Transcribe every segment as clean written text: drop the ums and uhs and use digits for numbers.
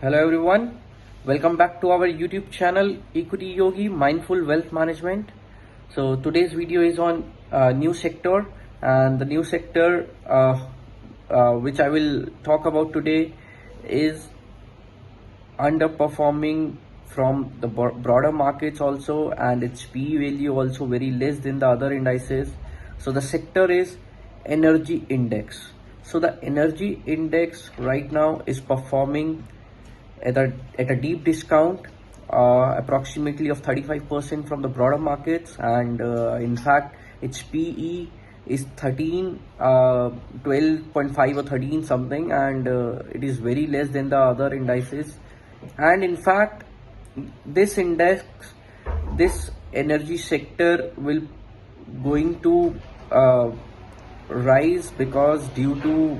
Hello everyone, welcome back to our YouTube channel Equity Yogi Mindful Wealth Management. So today's video is on new sector, and the new sector which I will talk about today is underperforming from the broader markets also, and its PE value also very less than the other indices. So the sector is energy index. So the energy index right now is performing at a deep discount, approximately of 35% from the broader markets, and in fact its PE is 12.5 or 13 something, and it is very less than the other indices. And in fact this index, this energy sector will going to rise because due to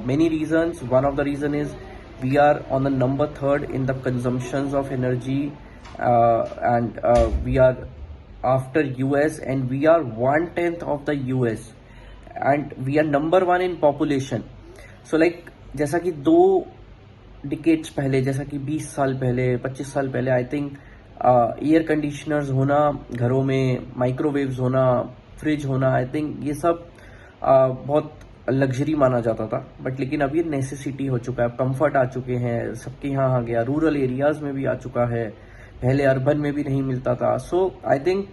many reasons. One of the reason is we are on the number third in the consumptions of energy, and we are after US, and we are 1/10 of the US, and we are number one in population. So like जैसा कि 2 decades पहले, जैसा कि 20 साल पहले, 25 साल पहले, I think air conditioners होना घरों में, माइक्रोवेव्स होना, फ्रिज होना, आई थिंक ये सब बहुत लग्जरी माना जाता था, बट लेकिन अब ये नेसेसिटी हो चुका है, कंफर्ट आ चुके हैं, सबके यहाँ आ गया, रूरल एरियाज में भी आ चुका है, पहले अर्बन में भी नहीं मिलता था. सो आई थिंक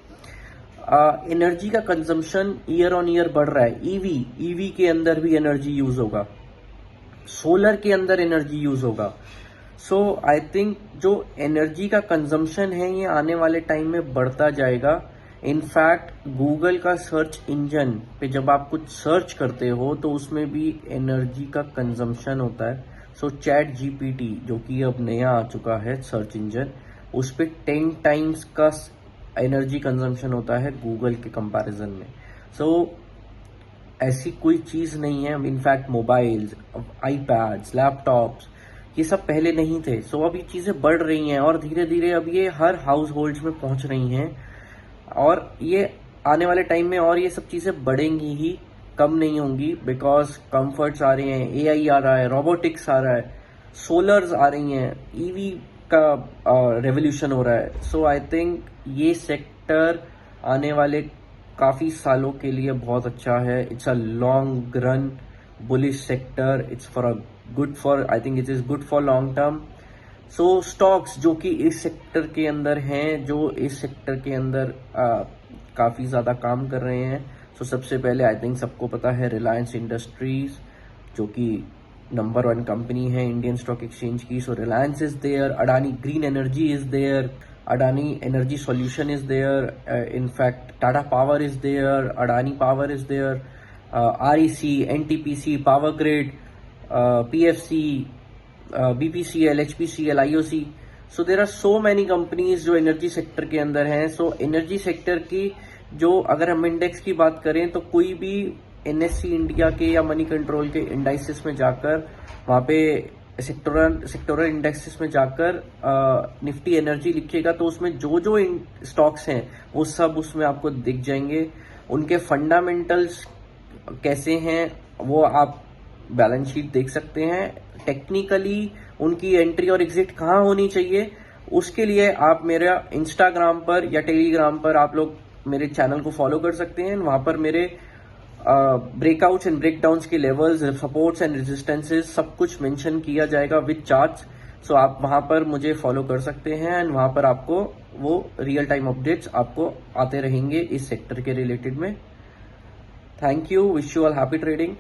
एनर्जी का कंजम्पशन ईयर ऑन ईयर बढ़ रहा है. ईवी के अंदर भी एनर्जी यूज होगा, सोलर के अंदर एनर्जी यूज होगा. सो आई थिंक जो एनर्जी का कंजम्पशन है ये आने वाले टाइम में बढ़ता जाएगा. इनफैक्ट गूगल का सर्च इंजन पे जब आप कुछ सर्च करते हो तो उसमें भी एनर्जी का कंजम्पशन होता है. सो चैट जीपीटी जो कि अब नया आ चुका है सर्च इंजन, उस पे 10 टाइम्स का एनर्जी कंजम्पशन होता है गूगल के कंपैरिजन में. सो ऐसी कोई चीज नहीं है. इनफैक्ट मोबाइल्स, आईपैड्स, लैपटॉप्स, ये सब पहले नहीं थे. सो अब ये चीजें बढ़ रही हैं और धीरे धीरे अब ये हर हाउस होल्ड में पहुंच रही हैं, और ये आने वाले टाइम में और ये सब चीजें बढ़ेंगी ही, कम नहीं होंगी. बिकॉज कंफर्ट्स आ रहे हैं, एआई आ रहा है, रोबोटिक्स आ रहा है, सोलर्स आ रही हैं, ईवी का रेवोल्यूशन हो रहा है. सो आई थिंक ये सेक्टर आने वाले काफी सालों के लिए बहुत अच्छा है. It's a long run bullish sector. It's for a good for, I think it is good for long term. So stocks जो कि इस सेक्टर के अंदर हैं, जो इस सेक्टर के अंदर काफी ज्यादा काम कर रहे हैं. सो सबसे पहले आई थिंक सबको पता है रिलायंस इंडस्ट्रीज, जो कि नंबर 1 कंपनी है इंडियन स्टॉक एक्सचेंज की. So Reliance is there, Adani Green Energy is there, Adani Energy Solution is there, in fact Tata Power is there, Adani Power is there, REC, NTPC, Power Grid, PFC, BPCL, HPCL, IOC. So there are so many companies जो एनर्जी सेक्टर के अंदर हैं. सो एनर्जी सेक्टर की जो अगर हम इंडेक्स की बात करें तो कोई भी एनएससी इंडिया के या मनी कंट्रोल के इंडाइसिस में जाकर, वहां पे सेक्टोरल इंडेक्सेस में जाकर निफ्टी एनर्जी लिखिएगा तो उसमें जो जो स्टॉक्स हैं वो सब उसमें आपको दिख जाएंगे. उनके फंडामेंटल्स कैसे हैं वो आप बैलेंस शीट देख सकते हैं. टेक्निकली उनकी एंट्री और एग्जिट कहाँ होनी चाहिए, उसके लिए आप मेरा इंस्टाग्राम पर या टेलीग्राम पर आप लोग मेरे चैनल को फॉलो कर सकते हैं. वहां पर मेरे ब्रेकआउट्स एंड ब्रेकडाउन्स के लेवल्स, सपोर्ट्स एंड रेजिस्टेंसेस सब कुछ मेंशन किया जाएगा विद चार्ट्स. सो आप वहां पर मुझे फॉलो कर सकते हैं, एंड वहां पर आपको वो रियल टाइम अपडेट्स आपको आते रहेंगे इस सेक्टर के रिलेटेड में. Thank you. Wish you all happy trading.